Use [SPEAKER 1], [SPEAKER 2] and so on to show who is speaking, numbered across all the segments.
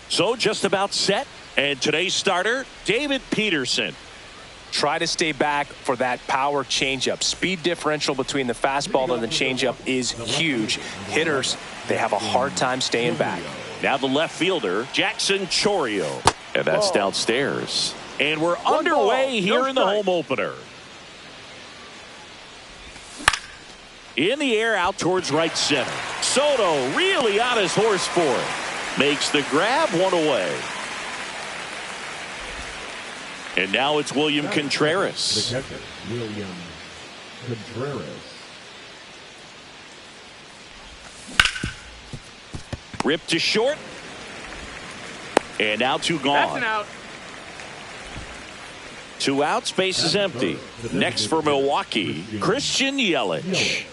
[SPEAKER 1] So just about set. And today's starter, David Peterson.
[SPEAKER 2] Try to stay back for that power changeup. Speed differential between the fastball and the changeup is huge. Hitters, they have a hard time staying back.
[SPEAKER 1] Now the left fielder, Jackson Chourio. And that's downstairs. And we're underway here in the home opener. In the air out towards right center. Soto really on his horse for it. Makes the grab, one away. And now it's William Contreras.
[SPEAKER 3] William Contreras.
[SPEAKER 1] Ripped to short. And now two gone.
[SPEAKER 4] That's an out.
[SPEAKER 1] 2 outs, base is empty. Next for Milwaukee, Christian Yelich.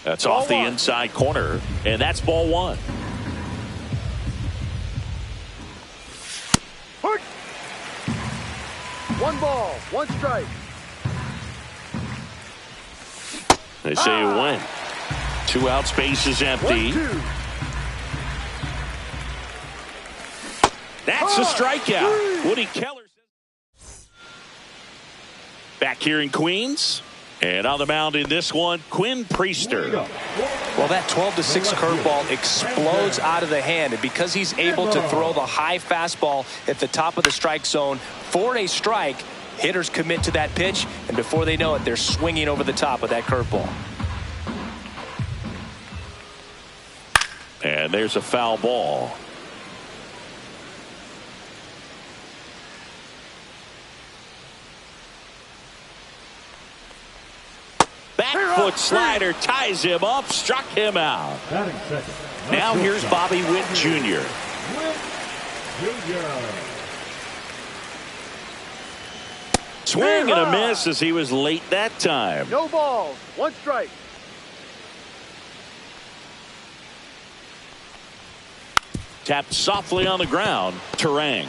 [SPEAKER 1] That's off the inside corner, and that's ball 1.
[SPEAKER 4] One ball, one strike.
[SPEAKER 1] They say you win. 2 outs, base is empty.
[SPEAKER 4] 1-2.
[SPEAKER 1] That's a strikeout. Woody Keller. Back here in Queens. And on the mound in this one, Quinn Priester.
[SPEAKER 2] Well, that 12-6 curveball explodes out of the hand. And because he's able to throw the high fastball at the top of the strike zone for a strike, hitters commit to that pitch. And before they know it, they're swinging over the top of that curveball.
[SPEAKER 1] And there's a foul ball. Back foot slider ties him up, struck him out. Now here's Bobby Witt Jr. Swing and a miss as he was late that time.
[SPEAKER 4] No balls, one strike.
[SPEAKER 1] Tapped softly on the ground. Terang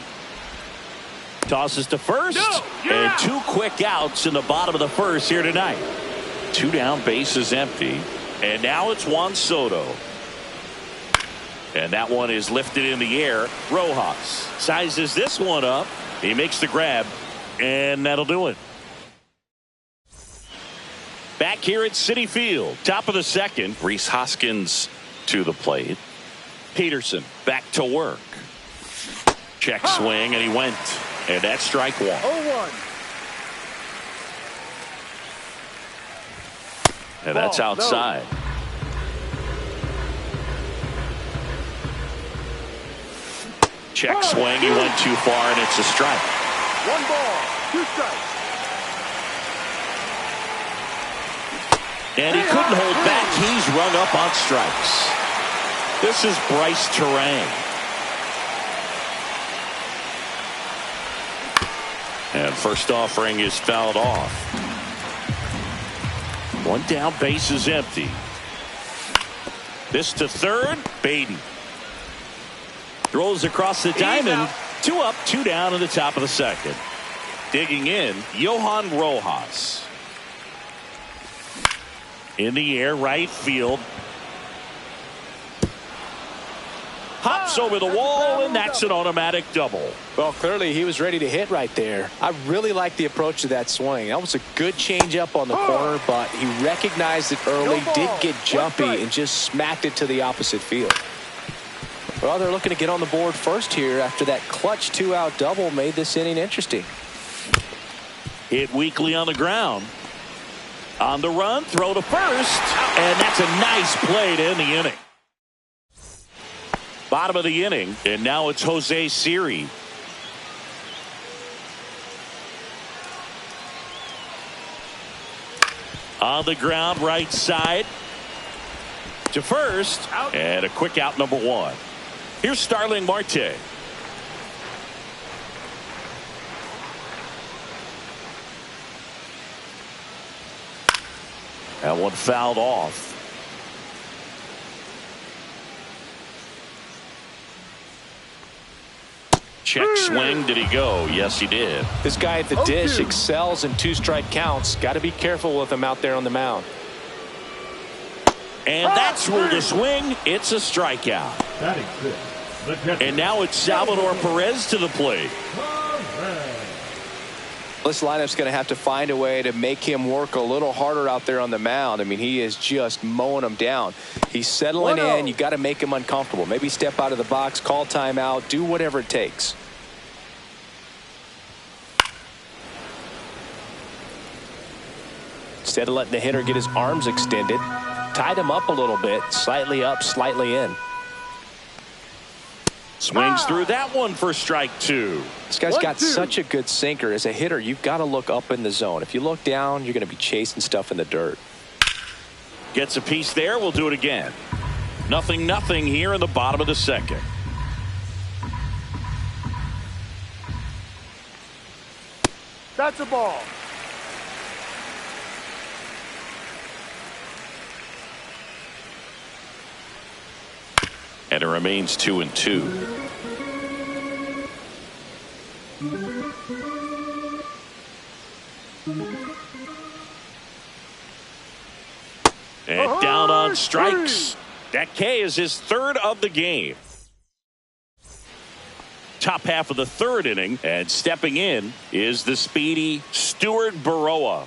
[SPEAKER 1] tosses to first. And 2 quick outs in the bottom of the first here tonight. 2 down, base is empty. And now it's Juan Soto. And that one is lifted in the air. Rojas sizes this one up. He makes the grab. And that'll do it. Back here at Citi Field. Top of the second. Rhys Hoskins to the plate. Peterson back to work. Check swing, and he went. And that's strike 1.
[SPEAKER 4] 0-1.
[SPEAKER 1] And that's outside. Check swing. He went too far, and it's a strike.
[SPEAKER 4] 1 ball, 2 strikes.
[SPEAKER 1] And he couldn't hold back. He's rung up on strikes. This is Bryce Terang. And first offering is fouled off. 1 down, base is empty. This to third, Beatty. Throws across the diamond. 2 up, 2 down in the top of the second. Digging in, Johan Rojas. In the air, right field. Hops over the wall, and that's an automatic double.
[SPEAKER 2] Well, clearly he was ready to hit right there. I really like the approach to that swing. That was a good changeup on the corner, but he recognized it early, did get jumpy, and just smacked it to the opposite field. Well, they're looking to get on the board first here after that clutch 2-out double made this inning interesting.
[SPEAKER 1] Hit weakly on the ground. On the run, throw to first, and that's a nice play to end the inning. Bottom of the inning, and now it's Jose Siri. On the ground, right side. To first, and a quick out, number 1. Here's Starling Marte. That one fouled off. Check swing. Did he go? Yes, he did.
[SPEAKER 2] This guy at the dish excels in 2-strike counts. Got to be careful with him out there on the mound.
[SPEAKER 1] And that's where the swing. It's a strikeout.
[SPEAKER 3] Batting fifth, the catcher.
[SPEAKER 1] And now it's Salvador Perez to the plate.
[SPEAKER 2] This lineup's going to have to find a way to make him work a little harder out there on the mound. I mean, he is just mowing them down. He's settling in. You got to make him uncomfortable. Maybe step out of the box, call timeout, do whatever it takes. Instead of letting the hitter get his arms extended, tied him up a little bit, slightly up, slightly in.
[SPEAKER 1] Swings through that one for strike two.
[SPEAKER 2] This guy's got such a good sinker. As a hitter, you've got to look up in the zone. If you look down, you're going to be chasing stuff in the dirt.
[SPEAKER 1] Gets a piece there. We'll do it again. 0-0 here in the bottom of the second.
[SPEAKER 4] That's a ball.
[SPEAKER 1] And it remains 2-2. And down on strikes. That K is his third of the game. Top half of the third inning, and stepping in is the speedy Stuart Baroa.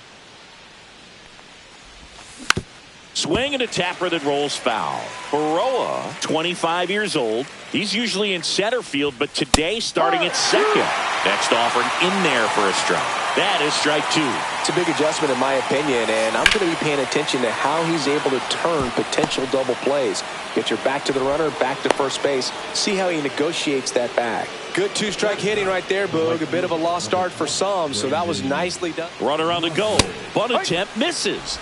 [SPEAKER 1] Swing and a tapper that rolls foul. Baroa, 25 years old. He's usually in center field, but today starting at second. Next offering in there for a strike. That is strike two.
[SPEAKER 2] It's a big adjustment in my opinion, and I'm going to be paying attention to how he's able to turn potential double plays. Get your back to the runner, back to first base. See how he negotiates that back. Good two-strike hitting right there, Boog. A bit of a lost start for some, so that was nicely done.
[SPEAKER 1] Runner on the go. Bunt attempt misses.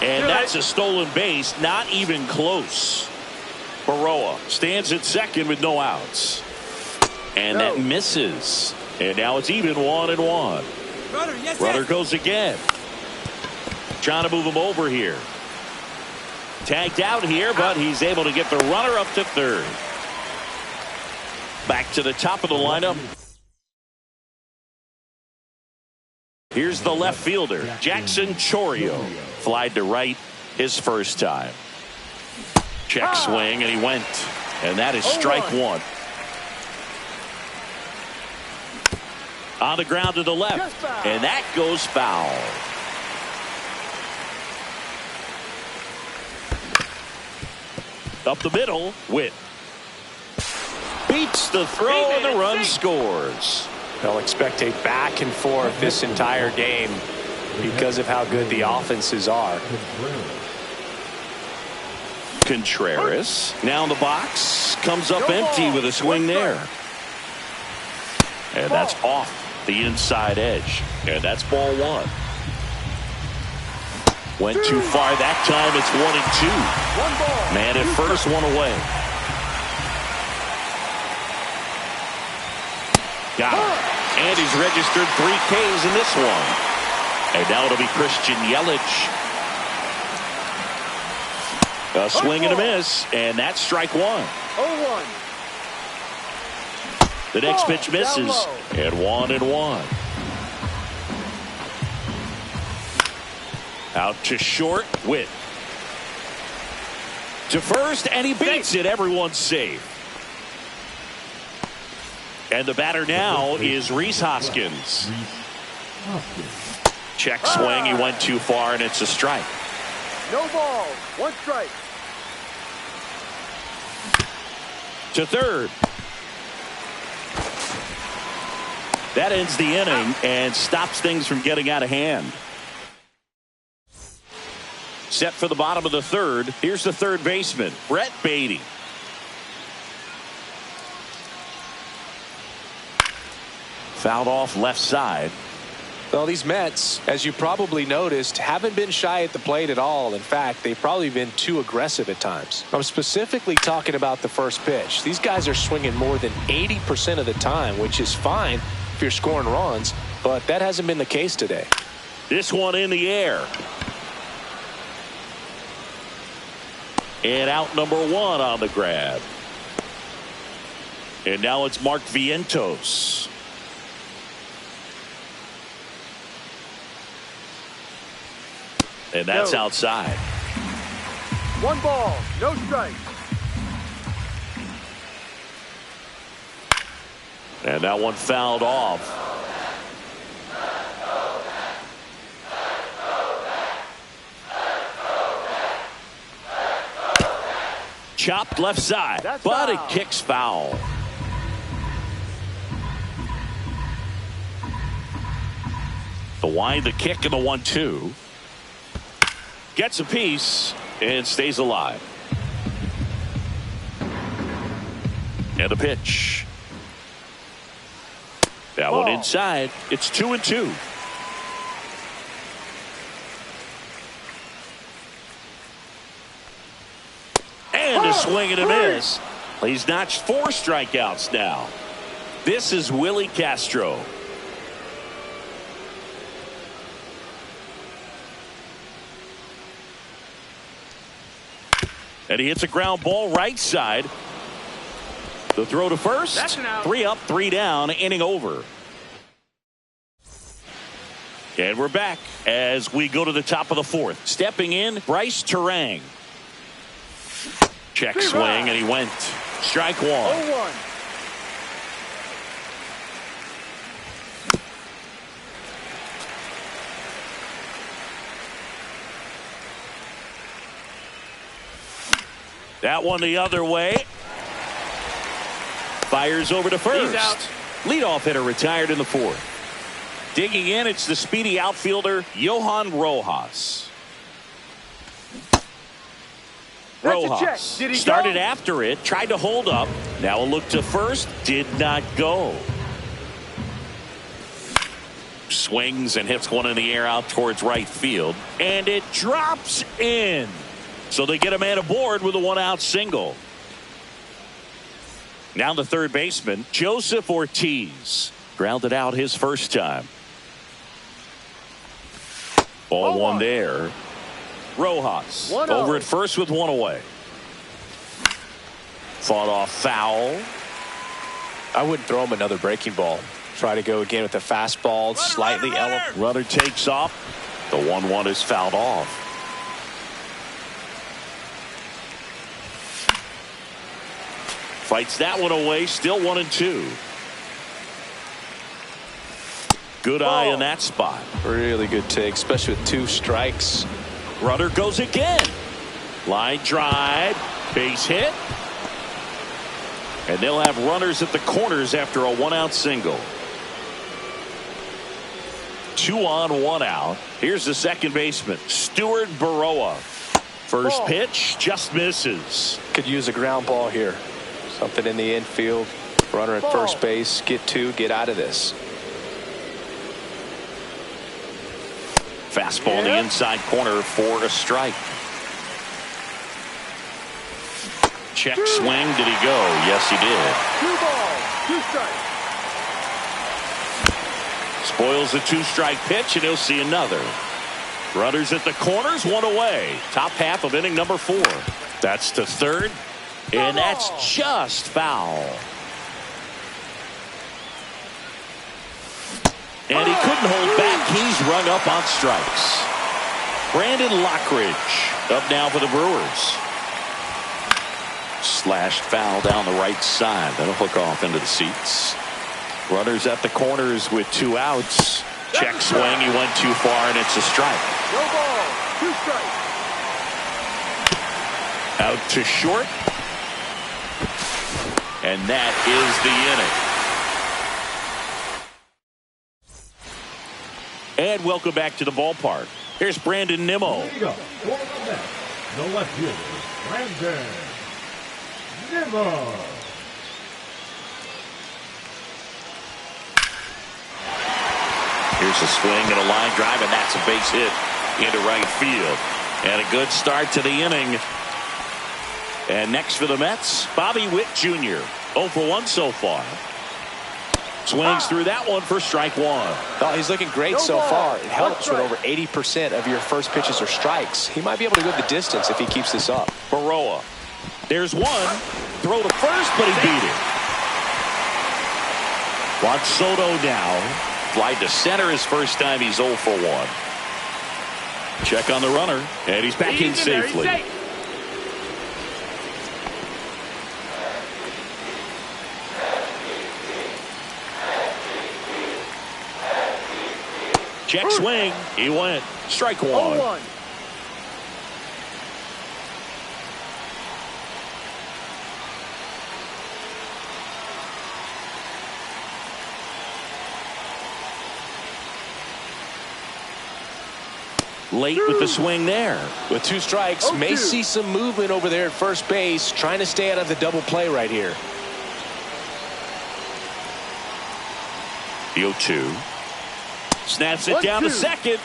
[SPEAKER 1] And that's a stolen base, not even close. Baroa stands at second with no outs. And that misses. And now it's even 1-1. Runner goes again. Trying to move him over here. Tagged out here, but he's able to get the runner up to third. Back to the top of the lineup. Here's the left fielder, Jackson Chourio. Flied to right his first time. Check swing, and he went. And that is strike one. On the ground to the left. And that goes foul. Up the middle, Witt. Beats the throw, and the run scores.
[SPEAKER 2] They'll expect a back and forth this entire game because of how good the offenses are.
[SPEAKER 1] Contreras now in the box, comes up empty with a swing there. And that's off the inside edge. And that's ball one. Went too far that time. It's 1-2. Man at first, one away. Got it. And he's registered 3 Ks in this one. And now it'll be Christian Yelich. A swing and a miss, and that's strike one.
[SPEAKER 4] 0-1.
[SPEAKER 1] The next pitch misses, and 1-1. Out to short, Witt. To first, and he beats it. Everyone's safe. And the batter now is Rhys Hoskins. Check swing, he went too far, and it's a strike.
[SPEAKER 4] No ball, 1 strike.
[SPEAKER 1] To third. That ends the inning and stops things from getting out of hand. Set for the bottom of the third. Here's the third baseman, Brett Beatty. Fouled off left side.
[SPEAKER 2] Well, these Mets, as you probably noticed, haven't been shy at the plate at all. In fact, they've probably been too aggressive at times. I'm specifically talking about the first pitch. These guys are swinging more than 80% of the time, which is fine if you're scoring runs, but that hasn't been the case today.
[SPEAKER 1] This one in the air. And out number 1 on the grab. And now it's Mark Vientos. And that's outside.
[SPEAKER 4] 1 ball, no strike.
[SPEAKER 1] And that one fouled off. Chopped left side, but it kicks foul. The wind, the kick, and the 1-2. Gets a piece and stays alive. And the pitch. That one inside. It's 2-2. And a swing and a miss. He's notched 4 strikeouts now. This is Willie Castro. And he hits a ground ball right side. The throw to first. 3 up, 3 down, inning over. And we're back as we go to the top of the 4th. Stepping in, Bryce Turang. Check swing, and he went. Strike 1.
[SPEAKER 4] 0-1.
[SPEAKER 1] That one the other way. Fires over to first.
[SPEAKER 4] He's out.
[SPEAKER 1] Leadoff hitter retired in the 4th. Digging in, it's the speedy outfielder, Johan Rojas. Rojas started after it, tried to hold up. Now a look to first, did not go. Swings and hits one in the air out towards right field. And it drops in. So they get a man aboard with a 1-out single. Now the third baseman, Joseph Ortiz. Grounded out his first time. Ball 1 there. Rojas over at first with 1 away. Fought off foul.
[SPEAKER 2] I wouldn't throw him another breaking ball. Try to go again with a fastball, slightly elevated.
[SPEAKER 1] Runner takes off. The 1-1 is fouled off. Fights that one away. Still 1-2. Good eye in that spot.
[SPEAKER 2] Really good take, especially with 2 strikes.
[SPEAKER 1] Runner goes again. Line drive. Base hit. And they'll have runners at the corners after a 1-out single. 2 on, 1 out. Here's the second baseman, Stuart Baroa. First pitch just misses.
[SPEAKER 2] Could use a ground ball here. Something in the infield. Runner at first base. Get 2. Get out of this.
[SPEAKER 1] Fastball in the inside corner for a strike. Check swing. Did he go? Yes, he did.
[SPEAKER 4] 2 balls, 2 strikes.
[SPEAKER 1] Spoils a 2-strike pitch, and he'll see another. Runners at the corners, 1 away. Top half of inning number 4. That's to third, and that's just foul. And he couldn't hold back. He's rung up on strikes. Brandon Lockridge up now for the Brewers. Slashed foul down the right side. That'll hook off into the seats. Runners at the corners with 2 outs. Check swing. He went too far, and it's a strike.
[SPEAKER 4] No ball, 2 strikes.
[SPEAKER 1] Out to short. And that is the inning. And welcome back to the ballpark. Here's Brandon Nimmo.
[SPEAKER 3] Here we go. For the Mets, the left fielder, Brandon Nimmo.
[SPEAKER 1] Here's a swing and a line drive, and that's a base hit into right field. And a good start to the inning. And next for the Mets, Bobby Witt Jr. 0 for 1 so far. Swings through that one for strike 1.
[SPEAKER 2] Oh, he's looking great so far. It helps when over 80% of your first pitches are strikes. He might be able to go the distance if he keeps this up.
[SPEAKER 1] Baroa. There's one. Throw to first, but he beat it. Juan Soto now. Fly to center his first time. He's 0 for 1. Check on the runner, and he's back in safely. Check swing. He went. Strike one.
[SPEAKER 4] 0-1.
[SPEAKER 1] Late with the swing there.
[SPEAKER 2] With 2 strikes, may see some movement over there at first base, trying to stay out of the double play right here.
[SPEAKER 1] The 0-2. Snaps it down to second.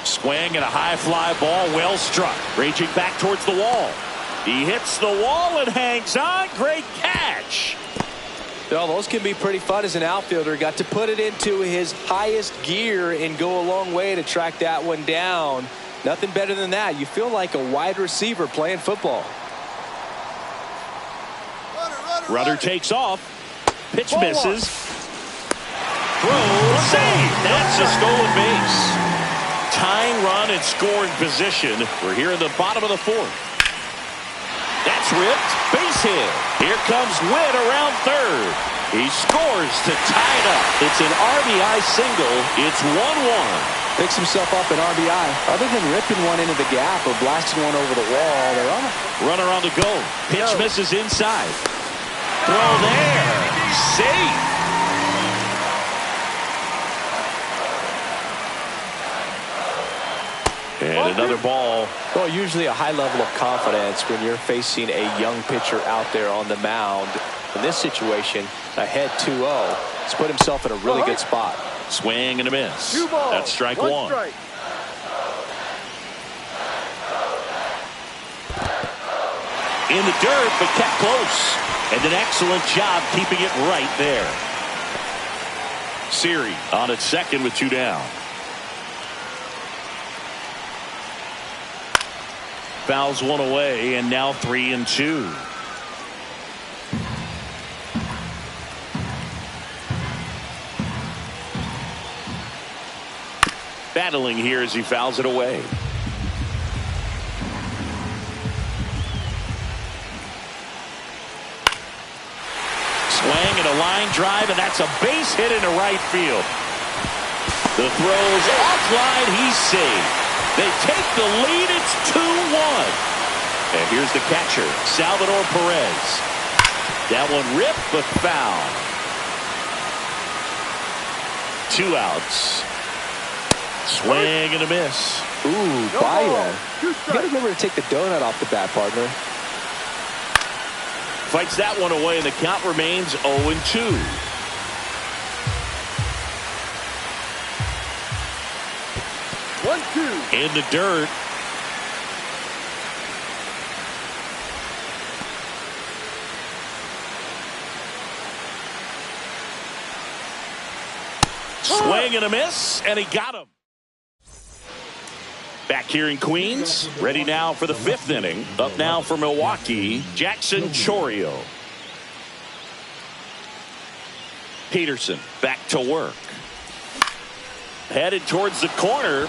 [SPEAKER 1] Swing and a high fly ball, well struck. Raging back towards the wall. He hits the wall and hangs on. Great catch.
[SPEAKER 2] Well, those can be pretty fun as an outfielder. Got to put it into his highest gear and go a long way to track that one down. Nothing better than that. You feel like a wide receiver playing football.
[SPEAKER 1] Runner takes off. Pitch misses. Throw, save. That's a stolen base. Tying run and scoring position. We're here in the bottom of the 4th. That's ripped. Base hit. Here comes Witt around third. He scores to tie it up. It's an RBI single. It's 1-1.
[SPEAKER 2] Picks himself up an RBI. Other than ripping one into the gap or blasting one over the wall, they're on it.
[SPEAKER 1] Runner on the go. Pitch misses inside. Throw there. Safe. And another ball.
[SPEAKER 2] Well, usually a high level of confidence when you're facing a young pitcher out there on the mound. In this situation, ahead 2-0. He's put himself in a really good spot.
[SPEAKER 1] Swing and a miss.
[SPEAKER 4] 2 balls.
[SPEAKER 1] That's strike 1.
[SPEAKER 4] Strike.
[SPEAKER 1] In the dirt, but kept close. And an excellent job keeping it right there. Siri on at second with 2 down. Fouls one away, and now 3-2. Battling here as he fouls it away. Swing and a line drive, and that's a base hit into right field. The throw's offline. He's safe. They take the lead. It's 2-1. And here's the catcher, Salvador Perez. That one ripped, but foul. 2 outs. Swing and a miss.
[SPEAKER 2] Ooh, Baez. You got to remember to take the donut off the bat, partner.
[SPEAKER 1] Fights that one away, and the count remains 0-2. In the dirt. Swing and a miss, and he got him. Back here in Queens, ready now for the 5th inning. Up now for Milwaukee, Jackson Chourio. Peterson back to work. Headed towards the corner.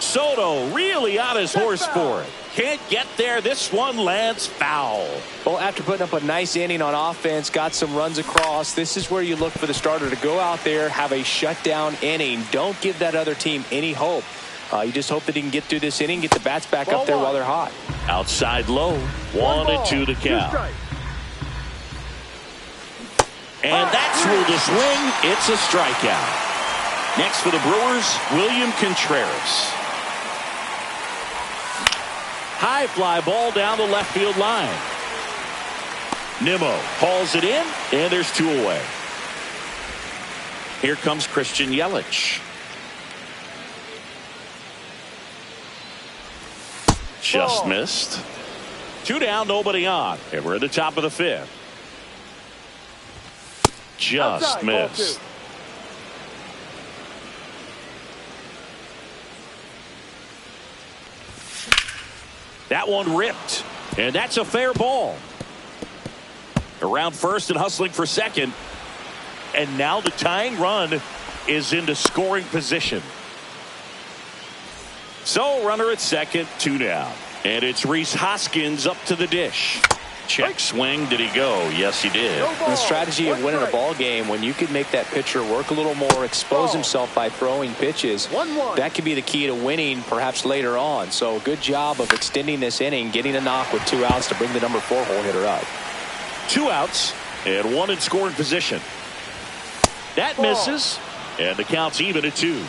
[SPEAKER 1] Soto really on his horse for it. Can't get there. This one lands foul.
[SPEAKER 2] Well, after putting up a nice inning on offense, got some runs across, this is where you look for the starter to go out there, have a shutdown inning. Don't give that other team any hope. You just hope that he can get through this inning, get the bats back up there while they're hot.
[SPEAKER 1] Outside low. 1-2 the count. And that's ruled a swing. It's a strikeout. Next for the Brewers, William Contreras. High fly ball down the left field line. Nimmo hauls it in, and there's 2 away. Here comes Christian Yelich. Just missed. 2 down, nobody on. And we're at the top of the 5th. Just missed. That one ripped, and that's a fair ball. Around first and hustling for second. And now the tying run is into scoring position. So runner at second, 2 down. And it's Rhys Hoskins up to the dish. Check swing. Did he go? Yes, he did.
[SPEAKER 2] The strategy of winning a ball game, when you can make that pitcher work a little more, expose himself by throwing pitches, that could be the key to winning perhaps later on. So good job of extending this inning, getting a knock with 2 outs to bring the number 4 hole hitter up.
[SPEAKER 1] 2 outs and 1 in scoring position. That misses, and the count's even at 2.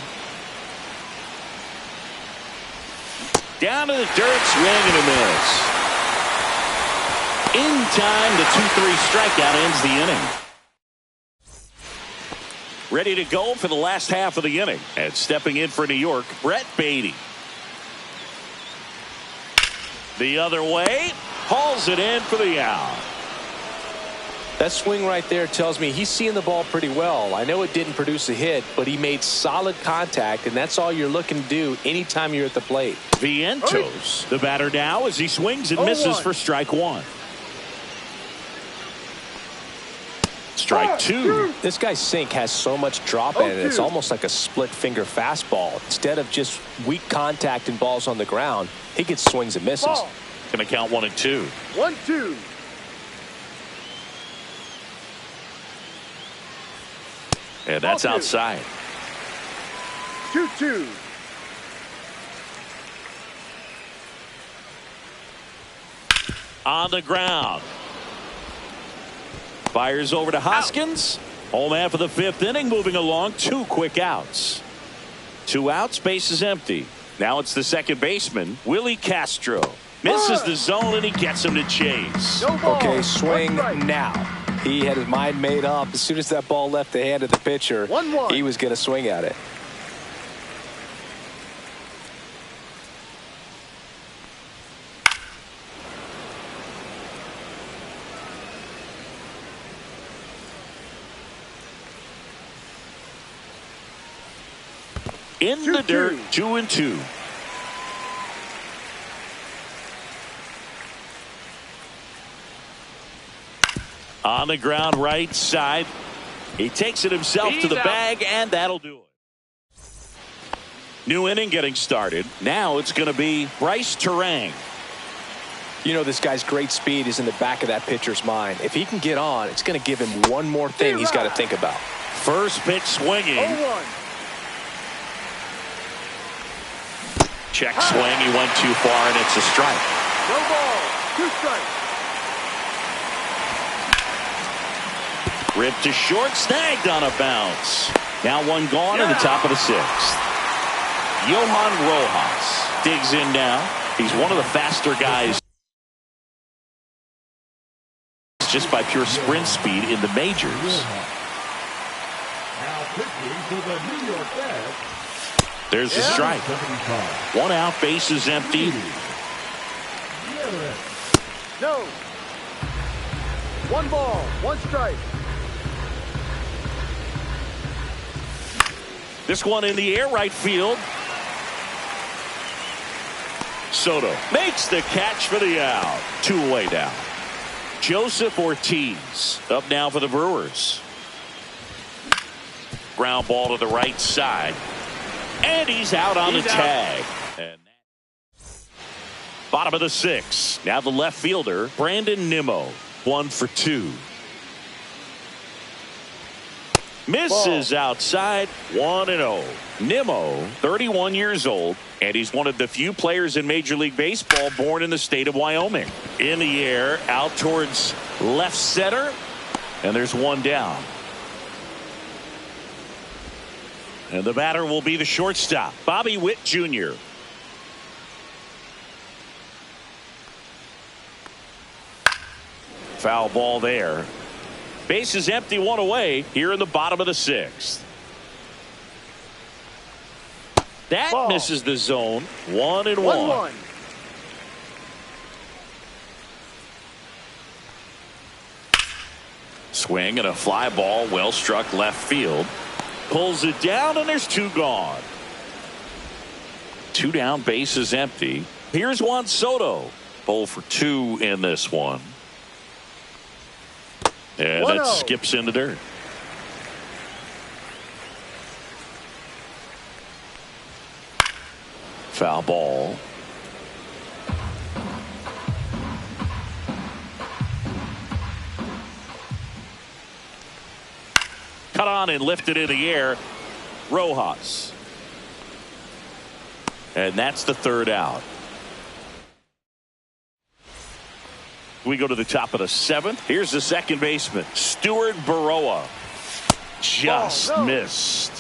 [SPEAKER 1] Down to the dirt, swing and a miss. In time, the 2-3 strikeout ends the inning. Ready to go for the last half of the inning. And stepping in for New York, Brett Beatty. The other way, hauls it in for the out.
[SPEAKER 2] That swing right there tells me he's seeing the ball pretty well. I know it didn't produce a hit, but he made solid contact, and that's all you're looking to do anytime you're at the plate.
[SPEAKER 1] Vientos, the batter now as he swings and misses for strike 1. Strike 2.
[SPEAKER 2] This guy's sink has so much drop in it. It's almost like a split finger fastball. Instead of just weak contact and balls on the ground, he gets swings and misses.
[SPEAKER 1] Going to count 1 and 2.
[SPEAKER 4] 1-2.
[SPEAKER 1] And that's outside.
[SPEAKER 4] 2-2.
[SPEAKER 1] On the ground. Fires over to Hoskins. Home half of the 5th inning, moving along. 2 quick outs. 2 outs, base is empty. Now it's the second baseman, Willie Castro. Misses the zone and he gets him to chase.
[SPEAKER 2] Okay, swing now. He had his mind made up. As soon as that ball left the hand of the pitcher, he was going to swing at it.
[SPEAKER 1] In the dirt, 2 and 2. On the ground, right side. He takes it himself to the bag, and that'll do it. New inning getting started. Now it's going to be Bryce Terang.
[SPEAKER 2] You know, this guy's great speed is in the back of that pitcher's mind. If he can get on, it's going to give him one more thing he's got to think about.
[SPEAKER 1] First pitch swinging.
[SPEAKER 4] 0-1.
[SPEAKER 1] Check swing. He went too far, and it's a strike.
[SPEAKER 4] No ball. 2 strikes.
[SPEAKER 1] Ripped to short, snagged on a bounce. Now 1 gone in the top of the 6th. Johan Rojas digs in now. He's one of the faster guys just by pure sprint speed in the majors.
[SPEAKER 3] Now pitching to the New York Mets.
[SPEAKER 1] There's the strike. 1 out, base is empty.
[SPEAKER 4] No. 1 ball, 1 strike.
[SPEAKER 1] This one in the air, right field. Soto makes the catch for the out. 2 away now. Joseph Ortiz up now for the Brewers. Ground ball to the right side. And he's out on the tag. And bottom of the 6th. Now the left fielder, Brandon Nimmo. 1 for 2. Misses outside. 1-0. Nimmo, 31 years old, and he's one of the few players in Major League Baseball born in the state of Wyoming. In the air, out towards left center, and there's 1 down. And the batter will be the shortstop, Bobby Witt Jr. Foul ball there. Base is empty, 1 away here in the bottom of the 6th. That misses the zone. 1-1. Swing and a fly ball, well struck left field. Pulls it down, and there's 2 gone. 2 down, base is empty. Here's Juan Soto. 0 for 2 in this one. And that skips in the dirt. Foul ball. Cut on and lifted in the air. Rojas. And that's the third out. We go to the top of the seventh. Here's the second baseman, Stuart Baroa. Just missed.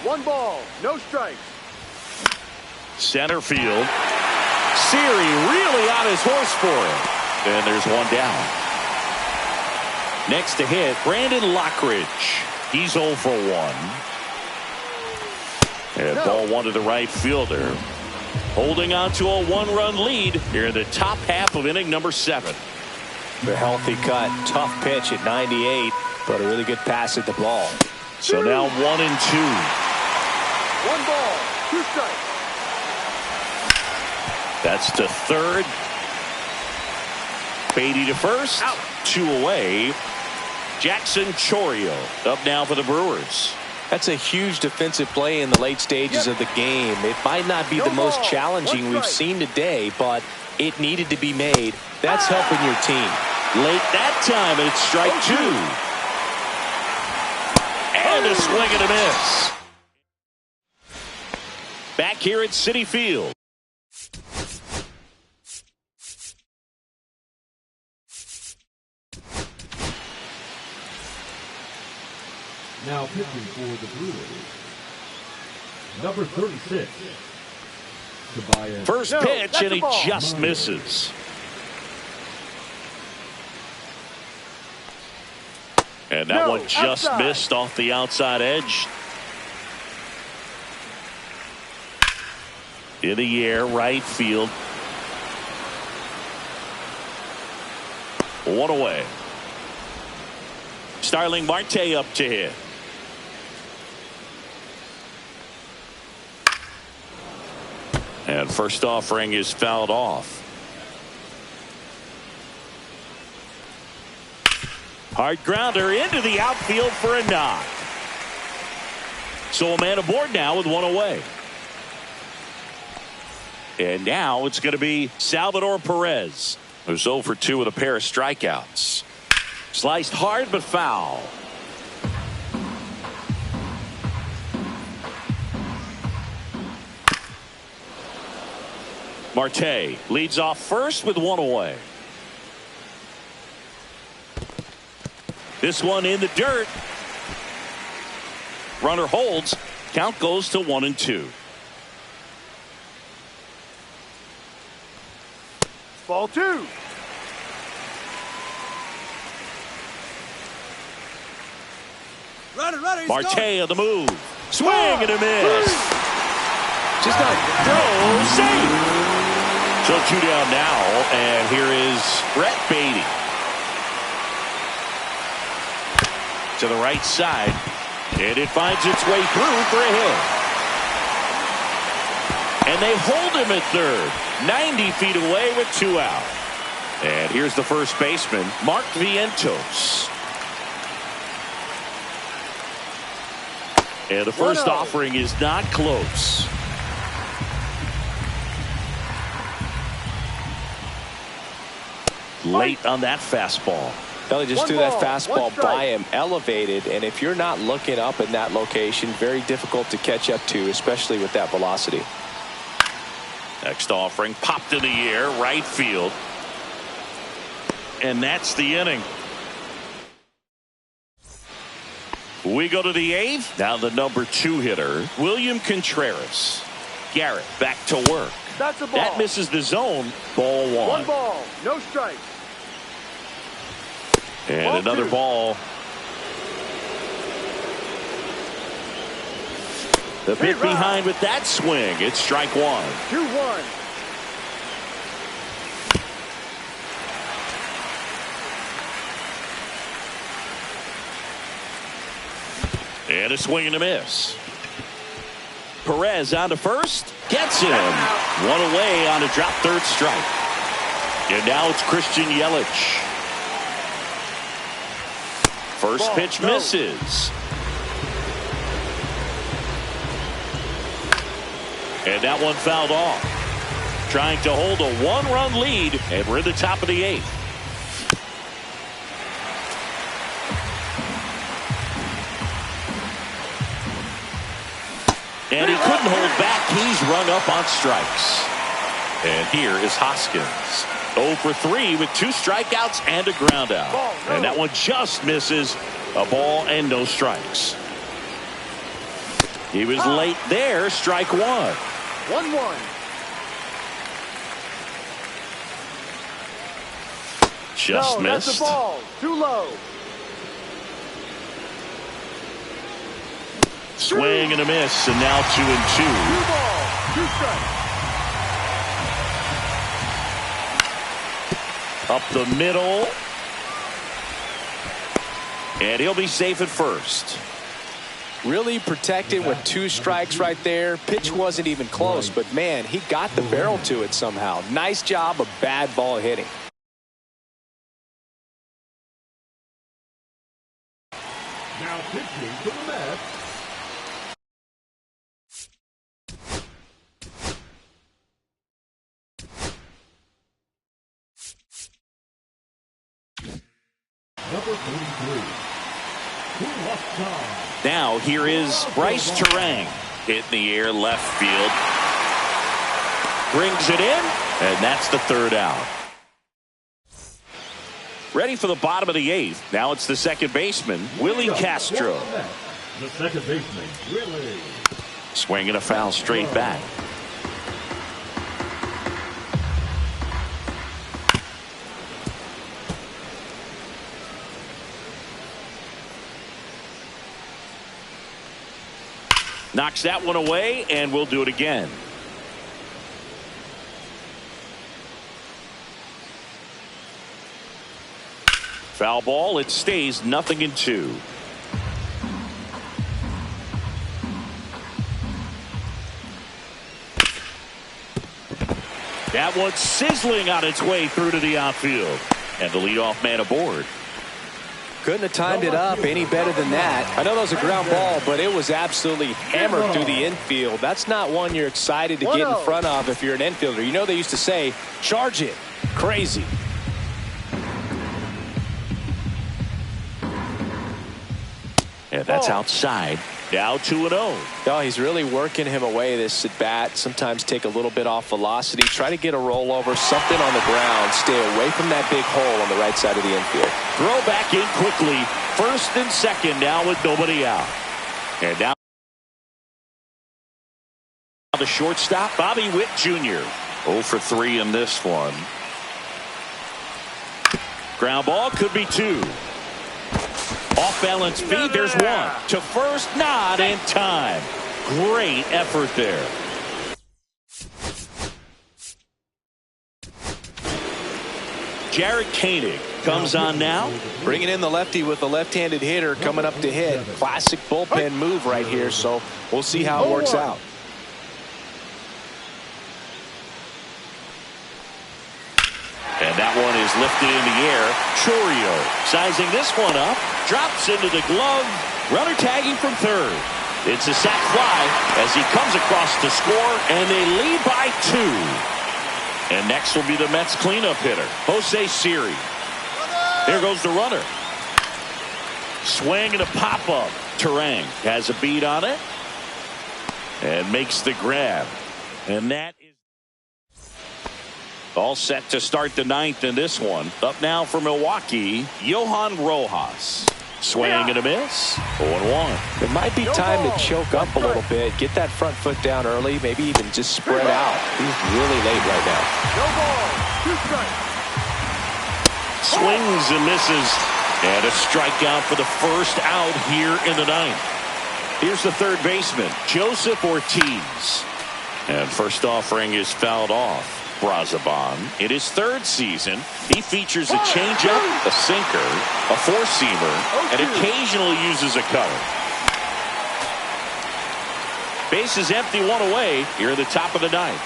[SPEAKER 4] 1 ball, no strikes.
[SPEAKER 1] Center field. Siri really on his horse for it. And there's one down. Next to hit, Brandon Lockridge. He's 0 for 1. And ball 1 to the right fielder. Holding on to a 1-run lead here in the top half of inning number 7.
[SPEAKER 2] The healthy cut, tough pitch at 98, but a really good pass at the ball.
[SPEAKER 1] So now 1-2.
[SPEAKER 4] 1 ball, 2 strikes.
[SPEAKER 1] That's to third. Beatty to first. Out. 2 away. Jackson Chourio up now for the Brewers.
[SPEAKER 2] That's a huge defensive play in the late stages of the game. It might not be the most challenging we've seen today, but it needed to be made. That's helping your team.
[SPEAKER 1] Late that time, and it's strike 2. And a swing and a miss. Back here at Citi Field.
[SPEAKER 3] Now pitching for the Brewers, number 36, Tobias.
[SPEAKER 1] First pitch, and he just misses. And that one just missed off the outside edge. In the air, right field. 1 away. Starling Marte up to hit. And first offering is fouled off. Hard grounder into the outfield for a knock. So a man aboard now with 1 away. And now it's going to be Salvador Perez, who's 0 for 2 with a pair of strikeouts. Sliced hard but foul. Marte leads off first with 1 away. This one in the dirt. Runner holds. Count goes to 1-2.
[SPEAKER 4] Ball 2.
[SPEAKER 1] Marte on the move. Swing and a miss. Just not throw. Safe. So 2 down now, and here is Brett Beatty. To the right side, and it finds its way through for a hit. And they hold him at third, 90 feet away with 2 out. And here's the first baseman, Mark Vientos. And the first offering is not close. Late on that fastball.
[SPEAKER 2] They just threw that fastball by him, elevated, and if you're not looking up in that location, very difficult to catch up to, especially with that velocity.
[SPEAKER 1] Next offering popped in the air, right field. And that's the inning. We go to the 8th. Now the number 2 hitter, William Contreras. Garrett back to work.
[SPEAKER 4] That's a ball.
[SPEAKER 1] That misses the zone. Ball 1.
[SPEAKER 4] 1 ball, no strikes.
[SPEAKER 1] And
[SPEAKER 4] ball
[SPEAKER 1] another
[SPEAKER 4] 2.
[SPEAKER 1] ball. The bit behind with that swing. It's strike 1.
[SPEAKER 4] 2-1.
[SPEAKER 1] And a swing and a miss. Perez on to first. Gets him. 1 away on a drop third strike. And now it's Christian Yelich. First pitch misses. And that one fouled off. Trying to hold a one-run lead, and we're in the top of the 8th. And he couldn't hold back. He's rung up on strikes. And here is Hoskins. 0 for 3 with 2 strikeouts and a ground out. And that one just misses. A ball and no strikes. He was late there. Strike 1.
[SPEAKER 4] 1-1.
[SPEAKER 1] Just missed.
[SPEAKER 4] That's the ball. Too low.
[SPEAKER 1] Swing and a miss, and now 2-2.
[SPEAKER 4] 2 balls, 2 strikes.
[SPEAKER 1] Up the middle. And he'll be safe at first.
[SPEAKER 2] Really protected with 2 strikes right there. Pitch wasn't even close, but man, he got the barrel to it somehow. Nice job of bad ball hitting.
[SPEAKER 3] Now pitching to the Mets, number 43.
[SPEAKER 1] Now here is Bryce Terang. Hit in the air, left field. Brings it in, and that's the 3rd out. Ready for the bottom of the 8th. Now it's the second baseman, Willie Castro.
[SPEAKER 3] The second baseman, Willie.
[SPEAKER 1] Swinging a foul straight back. Knocks that one away, and we'll do it again. Foul ball. It stays 0-2. That one's sizzling on its way through to the outfield. And the leadoff man aboard.
[SPEAKER 2] Couldn't have timed it up any better than that. I know that was a ground ball, but it was absolutely hammered through the infield. That's not one you're excited to get in front of if you're an infielder. You know they used to say, charge it. Crazy.
[SPEAKER 1] And that's outside. Now 2-0.
[SPEAKER 2] Oh, he's really working him away this at bat. Sometimes take a little bit off velocity. Try to get a rollover, something on the ground. Stay away from that big hole on the right side of the infield.
[SPEAKER 1] Throw back in quickly. First and second now with nobody out. And now the shortstop, Bobby Witt Jr. 0 for 3 in this one. Ground ball, could be 2. Off balance feed, there's 1. To first, not in time. Great effort there. Jared Koenig comes on now.
[SPEAKER 2] Bringing in the lefty with a left-handed hitter coming up to hit. Classic bullpen move right here, so we'll see how it works out.
[SPEAKER 1] And that one is lifted in the air. Chorio sizing this one up. Drops into the glove. Runner tagging from third. It's a sac fly as he comes across to score, and they lead by 2. And next will be the Mets cleanup hitter, Jose Siri. There goes the runner. Swing and a pop-up. Terang has a beat on it and makes the grab. And that is all set to start the 9th in this one. Up now for Milwaukee, Johan Rojas. Swing and a miss. 0-1.
[SPEAKER 2] It might be time to choke up a little bit. Get that front foot down early. Maybe even just spread out. He's really late right now.
[SPEAKER 4] No ball. 2 strikes.
[SPEAKER 1] Swings and misses. And a strikeout for the first out here in the 9th. Here's the third baseman, Joseph Ortiz. And first offering is fouled off. Brazaban. In his 3rd season, he features a changeup, a sinker, a 4-seamer, and occasionally uses a cutter. Base is empty, 1 away here at the top of the 9th.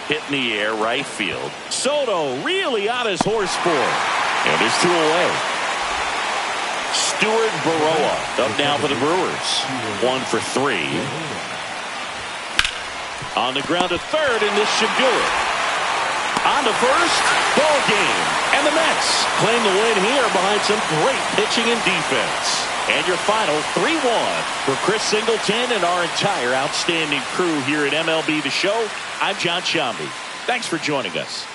[SPEAKER 1] Hit in the air, right field. Soto really on his horse for it. And there's 2 away. Stuart Baroa up now for the Brewers. 1 for 3. On the ground to third, and this should do it. On to first, ball game. And the Mets claim the win here behind some great pitching and defense. And your final 3-1 for Chris Singleton and our entire outstanding crew here at MLB The Show. I'm John Shambi. Thanks for joining us.